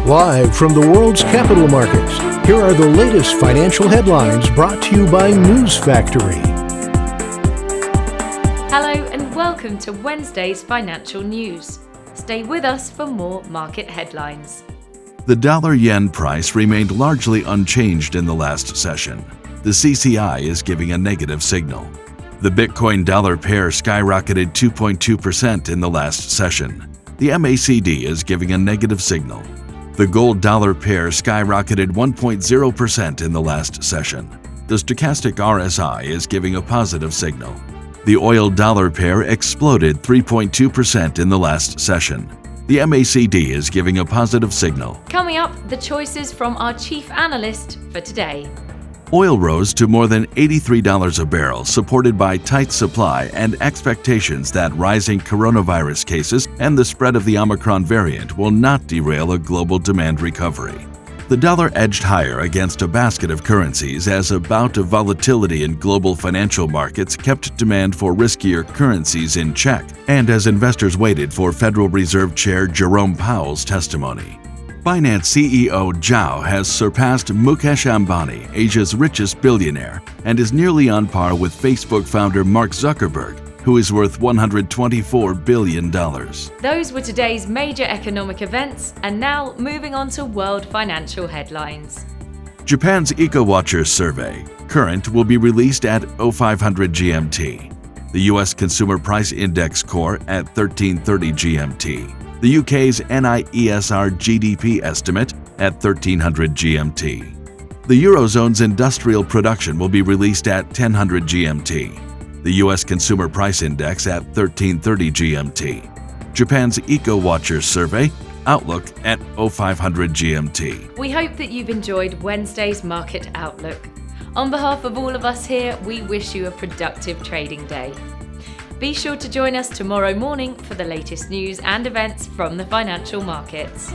Live from the world's capital markets, here are the latest financial headlines brought to you by News Factory. Hello and welcome to Wednesday's financial news. Stay with us for more market headlines. The dollar-yen price remained largely unchanged in the last session. The CCI is giving a negative signal. The Bitcoin-dollar pair skyrocketed 2.2% in the last session. The MACD is giving a negative signal. The gold-dollar pair skyrocketed 1.0% in the last session. The stochastic RSI is giving a positive signal. The oil-dollar pair exploded 3.2% in the last session. The MACD is giving a positive signal. Coming up, the choices from our chief analyst for today. Oil rose to more than $83 a barrel, supported by tight supply and expectations that rising coronavirus cases and the spread of the Omicron variant will not derail a global demand recovery. The dollar edged higher against a basket of currencies as a bout of volatility in global financial markets kept demand for riskier currencies in check, and as investors waited for Federal Reserve Chair Jerome Powell's testimony. Binance CEO Zhao has surpassed Mukesh Ambani, Asia's richest billionaire, and is nearly on par with Facebook founder Mark Zuckerberg, who is worth $124 billion. Those were today's major economic events, and now moving on to world financial headlines. Japan's EcoWatcher survey, current, will be released at 0500 GMT. The U.S. Consumer Price Index core at 1330 GMT. The UK's NIESR GDP estimate at 1300 GMT. The Eurozone's industrial production will be released at 1000 GMT. The U.S. Consumer Price Index at 1330 GMT. Japan's EcoWatcher survey, outlook at 0500 GMT. We hope that you've enjoyed Wednesday's market outlook. On behalf of all of us here, we wish you a productive trading day. Be sure to join us tomorrow morning for the latest news and events from the financial markets.